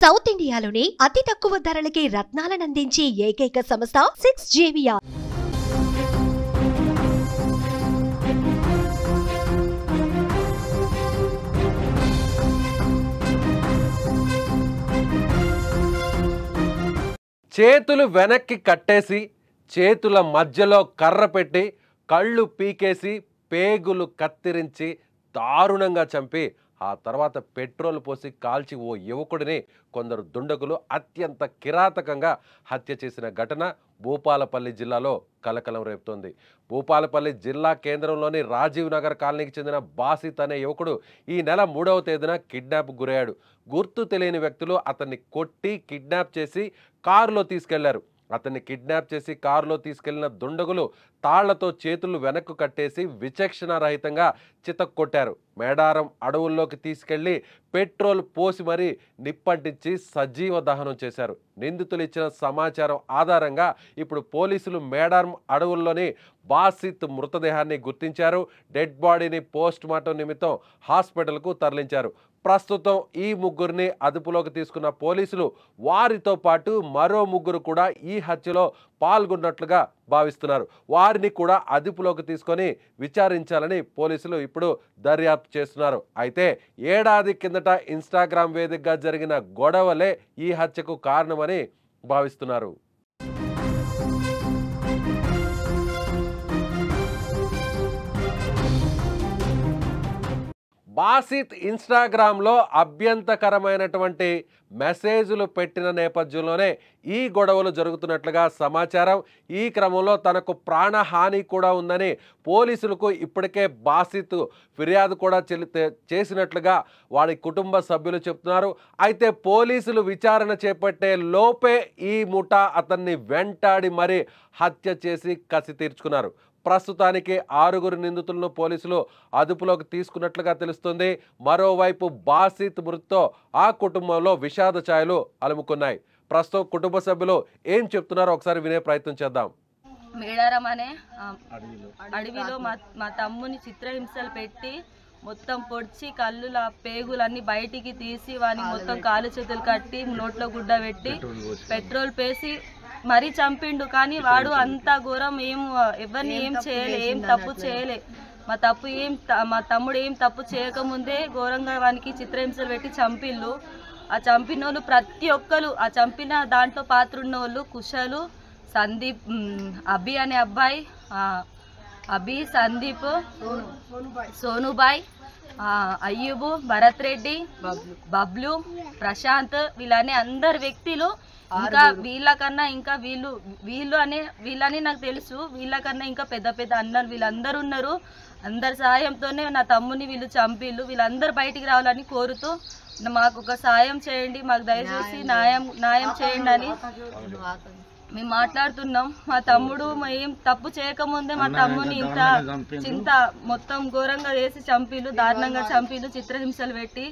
South ఇండియాలోనే అతి తక్కువ ధరలకి రత్నాలనందించే ఏకైక సంస్థ 6JVR. చేతులు వెనక్కి కట్టేసి చేతుల మధ్యలో కర్ర పెట్టి కళ్ళు పీకేసి పేగులు కత్తిరించి దారుణంగా చంపి ఆ తర్వాత పెట్రోల్ పోసి కాల్చి ఓ యువకుడిని కొందరు దుండగులు అత్యంత కిరాతకంగా హత్య చేసిన ఘటన భూపాలపల్లి జిల్లాలో కలకలం రేపుతోంది. భూపాలపల్లి జిల్లా కేంద్రంలోని రాజీవ్ నగర్ కాలనీకి చెందిన బాసిత్ అనే యువకుడు ఈ నెల 3వ తేదీన కిడ్నాప్ గురయ్యాడు. గుర్తు తెలియని వ్యక్తులు అతన్ని కొట్టి కిడ్నాప్ చేసి కారులో తీసుకెళ్లారు. అతన్ని కిడ్నాప్ చేసి కారులో తీసుకెళ్లిన దుండగులు తాళ్లతో చేతులు వెనక్కు కట్టేసి విచక్షణారహితంగా చితక్కొట్టారు. మేడారం అడవుల్లోకి తీసుకెళ్లి పెట్రోల్ పోసి మరీ నిప్పంటించి సజీవ దహనం చేశారు. నిందితులు ఇచ్చిన సమాచారం ఆధారంగా ఇప్పుడు పోలీసులు మేడారం అడవుల్లోని బాసిత్ మృతదేహాన్ని గుర్తించారు. డెడ్ బాడీని పోస్ట్ మార్టం నిమిత్తం హాస్పిటల్కు తరలించారు. ప్రస్తుతం ఈ ముగ్గురిని అదుపులోకి తీసుకున్న పోలీసులు వారితో పాటు మరో ముగ్గురు కూడా ఈ హత్యలో పాల్గొన్నట్లుగా భావిస్తున్నారు. వారిని కూడా అదుపులోకి తీసుకొని విచారించాలని పోలీసులు ఇప్పుడు దర్యాప్తు చేస్తున్నారు. అయితే ఏడాది కిందట ఇన్స్టాగ్రామ్ వేదికగా జరిగిన గొడవలే ఈ హత్యకు కారణమని భావిస్తున్నారు. బాసిత్ ఇన్స్టాగ్రామ్లో అభ్యంతరకరమైనటువంటి మెసేజ్లు పెట్టిన నేపథ్యంలోనే ఈ గొడవలు జరుగుతున్నట్లుగా సమాచారం. ఈ క్రమంలో తనకు ప్రాణహాని కూడా ఉందని పోలీసులకు ఇప్పటికే బాసిత్ ఫిర్యాదు కూడా చేసినట్లుగా వాడి కుటుంబ సభ్యులు చెప్తున్నారు. అయితే పోలీసులు విచారణ చేపట్టే లోపే ఈ ముఠా అతన్ని వెంటాడి మరీ హత్య చేసి కసి తీర్చుకున్నారు. ప్రస్తుతానికి 6 నిందితులను పోలీసులు అదుపులోకి తీసుకున్నట్లుగా తెలుస్తుంది. మరోవైపు బాసిత్ మృతితో ఆ కుటుంబంలో విషాద ఛాయలు అలుముకున్నాయి. ప్రస్తుతం కుటుంబ సభ్యులు ఏం చెప్తున్నారో ఒకసారి వినే ప్రయత్నం చేద్దాం. మేడారం అనే అడవిలో మా తమ్ముని చిత్రహింసలు పెట్టి మొత్తం పొడిచి కళ్ళుల పేగులన్నీ బయటికి తీసి వాని మొత్తం కాలు చేతులు కట్టి నోట్లో గుడ్డ పెట్టి పెట్రోల్ పేసి మరీ చంపిండు. కానీ వాడు అంత ఘోరం ఎవరిని ఏం చేయలే, ఏం తప్పు చేయలే. మా తమ్ముడు ఏం తప్పు చేయకముందే ఘోరంగా వానికి చిత్రహింసలు పెట్టి చంపిళ్ళు. ఆ చంపిన వాళ్ళు ప్రతి ఒక్కరు, ఆ చంపిన దాంట్లో పాత్ర ఉన్న వాళ్ళు కుశలు, సందీప్, అభి అనే అబ్బాయి, అభి, సందీప్, సోనుబాయ్, అయ్యూబు, భరత్ రెడ్డి, బబ్లు, ప్రశాంత్, వీళ్ళనే అందరు వ్యక్తులు. ఇంకా వీళ్ళకన్నా ఇంకా వీళ్ళని నాకు తెలుసు. వీళ్ళకన్నా ఇంకా పెద్ద పెద్ద అన్నలు వీళ్ళందరూ ఉన్నారు. అందరి సహాయంతోనే నా తమ్ముని వీళ్ళు చంపిళ్ళు. వీళ్ళందరూ బయటికి రావాలని కోరుతూ మాకు ఒక సాయం చేయండి, మాకు దయచేసి న్యాయం చేయండి అని మేము మాట్లాడుతున్నాం. మా తమ్ముడు ఏం తప్పు చేయకముందే మా తమ్ముని చింత మొత్తం ఘోరంగా వేసి చంపిళ్ళు, దారుణంగా చంపిళ్ళు, చిత్రహింసలు పెట్టి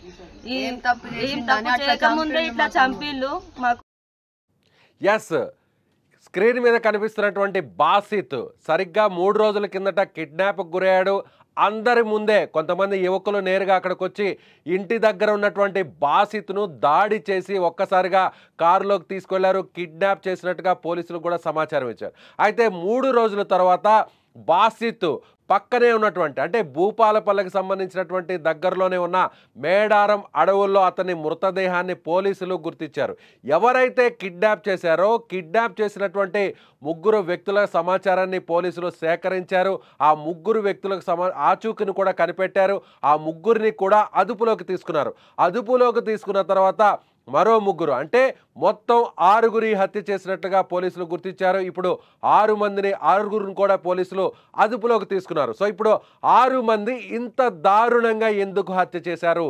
ఏం తప్పు చేయకముందే ఇట్లా చంపిళ్ళు. మాకు స్క్రీన్ మీద కనిపిస్తున్నటువంటి బాసిత్ సరిగ్గా 3 రోజుల కిందట కిడ్నాప్కు గురయ్యాడు. అందరి ముందే కొంతమంది యువకులు నేరుగా అక్కడికి వచ్చి ఇంటి దగ్గర ఉన్నటువంటి బాసిత్ను దాడి చేసి ఒక్కసారిగా కారులోకి తీసుకెళ్లారు. కిడ్నాప్ చేసినట్టుగా పోలీసులు కూడా సమాచారం ఇచ్చారు. అయితే 3 రోజుల తర్వాత బాసిత్ పక్కనే ఉన్నటువంటి అంటే భూపాలపల్లికి సంబంధించినటువంటి దగ్గరలోనే ఉన్న మేడారం అడవుల్లో అతని మృతదేహాన్ని పోలీసులు గుర్తించారు. ఎవరైతే కిడ్నాప్ చేశారో కిడ్నాప్ చేసినటువంటి 3 వ్యక్తుల సమాచారాన్ని పోలీసులు సేకరించారు. ఆ 3 వ్యక్తులకు ఆచూకీని కూడా కనిపెట్టారు. ఆ 3ని కూడా అదుపులోకి తీసుకున్నారు. అదుపులోకి తీసుకున్న తర్వాత మరో 3 అంటే మొత్తం 6 హత్య చేసినట్టుగా పోలీసులు గుర్తించారు. ఇప్పుడు 6 కూడా పోలీసులు అదుపులోకి తీసుకున్నారు. సో ఇప్పుడు 6 మంది ఇంత దారుణంగా ఎందుకు హత్య చేశారు?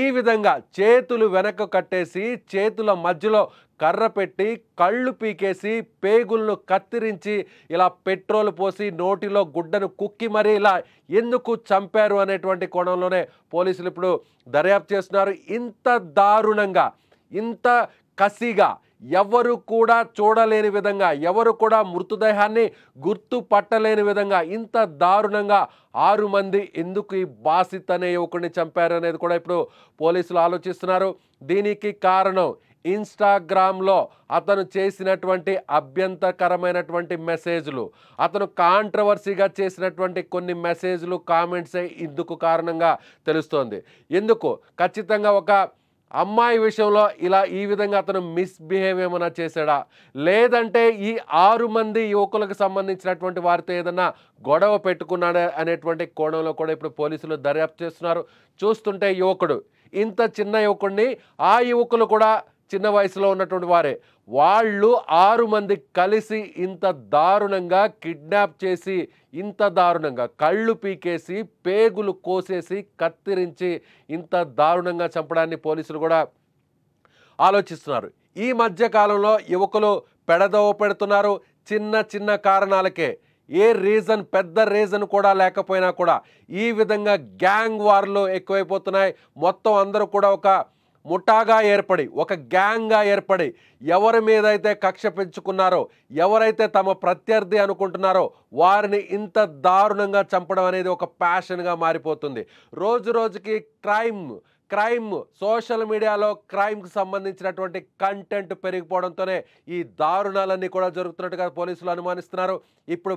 ఈ విధంగా చేతులు వెనక్కు కట్టేసి చేతుల మధ్యలో కర్ర పెట్టి కళ్ళు పీకేసి పేగులను కత్తిరించి ఇలా పెట్రోల్ పోసి నోటిలో గుడ్డను కుక్కి మరీ ఇలా ఎందుకు చంపారు అనేటువంటి కోణంలోనే పోలీసులు ఇప్పుడు దర్యాప్తు చేస్తున్నారు. ఇంత దారుణంగా, ఇంత కసిగా, ఎవరు కూడా చూడలేని విధంగా, ఎవరు కూడా మృతదేహాన్ని గుర్తుపట్టలేని విధంగా ఇంత దారుణంగా 6 మంది ఎందుకు ఈ బాసిత్ అనే యువకుడిని చంపారు అనేది కూడా ఇప్పుడు పోలీసులు ఆలోచిస్తున్నారు. దీనికి కారణం ఇన్స్టాగ్రామ్లో అతను చేసినటువంటి అభ్యంతరకరమైనటువంటి మెసేజ్లు, అతను కాంట్రవర్సీగా చేసినటువంటి కొన్ని మెసేజ్లు, కామెంట్సే ఇందుకు కారణంగా తెలుస్తోంది. ఎందుకు ఖచ్చితంగా ఒక అమ్మాయి విషయంలో ఈ విధంగా అతను మిస్బిహేవ్ ఏమైనా చేశాడా, లేదంటే ఈ 6 మంది యువకులకు సంబంధించినటువంటి వారితో ఏదైనా గొడవ పెట్టుకున్నాడా అనేటువంటి కోణంలో కూడా ఇప్పుడు పోలీసులు దర్యాప్తు చేస్తున్నారు. చూస్తుంటే యువకుడు, ఇంత చిన్న యువకుడిని, ఆ యువకులు కూడా చిన్న వయసులో ఉన్నటువంటి వారే, వాళ్ళు 6 మంది కలిసి ఇంత దారుణంగా కిడ్నాప్ చేసి, ఇంత దారుణంగా కళ్ళు పీకేసి, పేగులు కోసేసి, కత్తిరించి ఇంత దారుణంగా చంపడాన్ని పోలీసులు కూడా ఆలోచిస్తున్నారు. ఈ మధ్య కాలంలో యువకులు పెడదవ పెడుతున్నారు చిన్న చిన్న కారణాలకే. ఏ రీజన్, పెద్ద రీజన్ కూడా లేకపోయినా కూడా ఈ విధంగా గ్యాంగ్ వార్లు ఎక్కువైపోతున్నాయి. మొత్తం అందరూ కూడా ఒక ముఠాగా ఏర్పడి, ఒక గ్యాంగ్గా ఏర్పడి, ఎవరి మీద అయితే కక్ష పెంచుకున్నారో, ఎవరైతే తమ ప్రత్యర్థి అనుకుంటున్నారో వారిని ఇంత దారుణంగా చంపడం అనేది ఒక ప్యాషన్గా మారిపోతుంది. రోజు రోజుకి క్రైమ్ సోషల్ మీడియాలో క్రైమ్కి సంబంధించినటువంటి కంటెంట్ పెరిగిపోవడంతోనే ఈ దారుణాలన్నీ కూడా జరుగుతున్నట్టుగా పోలీసులు అనుమానిస్తున్నారు. ఇప్పుడు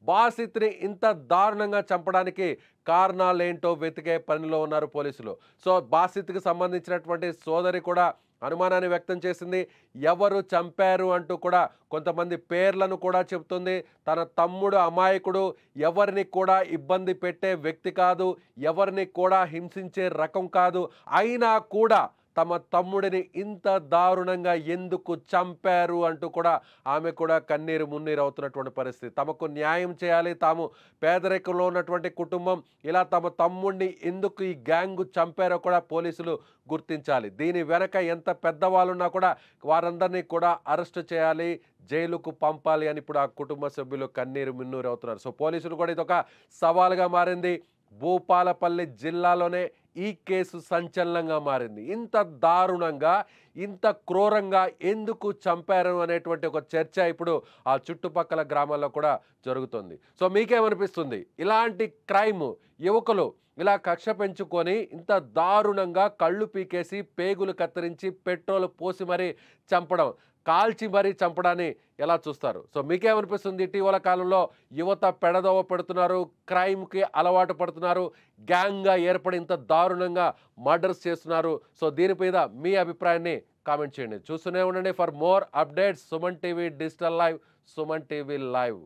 బాసిత్ని ఇంత దారుణంగా చంపడానికి కారణాలేంటో వెతికే పనిలో ఉన్నారు పోలీసులు. సో బాసిత్కి సంబంధించినటువంటి సోదరి కూడా అనుమానాన్ని వ్యక్తం చేసింది. ఎవరు చంపారు అంటూ కూడా కొంతమంది పేర్లను కూడా చెబుతుంది. తన తమ్ముడు అమాయకుడు, ఎవరిని కూడా ఇబ్బంది పెట్టే వ్యక్తి కాదు, ఎవరిని కూడా హింసించే రకం కాదు, అయినా కూడా తమ తమ్ముడిని ఇంత దారుణంగా ఎందుకు చంపారు అంటూ కూడా ఆమె కూడా కన్నీరు మున్నీరు అవుతున్నటువంటి పరిస్థితి. తమకు న్యాయం చేయాలి, తాము పేదరికంలో ఉన్నటువంటి కుటుంబం, ఇలా తమ తమ్ముడిని ఎందుకు ఈ గ్యాంగ్ చంపారో కూడా పోలీసులు గుర్తించాలి. దీని వెనక ఎంత పెద్దవాళ్ళున్నా కూడా వారందరినీ కూడా అరెస్ట్ చేయాలి, జైలుకు పంపాలి అని ఇప్పుడు ఆ కుటుంబ సభ్యులు కన్నీరు మిన్నూరు అవుతున్నారు. సో పోలీసులు కూడా ఇదొక సవాలుగా మారింది. భూపాలపల్లి జిల్లాలోనే ఈ కేసు సంచలనంగా మారింది. ఇంత దారుణంగా, ఇంత క్రూరంగా ఎందుకు చంపారు అనేటువంటి ఒక చర్చ ఇప్పుడు ఆ చుట్టుపక్కల గ్రామాల్లో కూడా జరుగుతుంది. సో మీకేమనిపిస్తుంది? ఇలాంటి క్రైమ్, యువకులు ఇలా కక్ష పెంచుకొని ఇంత దారుణంగా కళ్ళు పీకేసి, పేగులు కత్తిరించి, పెట్రోల్ పోసి మరీ చంపడం, కాల్చి మరీ చంపడాన్ని ఎలా చూస్తారు? సో మీకేమనిపిస్తుంది? ఇటీవల కాలంలో యువత పెడదోవ పెడుతున్నారు, క్రైమ్కి అలవాటు పడుతున్నారు, గ్యాంగ్గా ఏర్పడి ఇంత దారుణంగా మర్డర్స్ చేస్తున్నారు. సో దీని మీద మీ అభిప్రాయాన్ని కామెంట్ చేయండి. చూస్తూనే ఉండండి. For more updates Suman TV digital live, Suman TV live.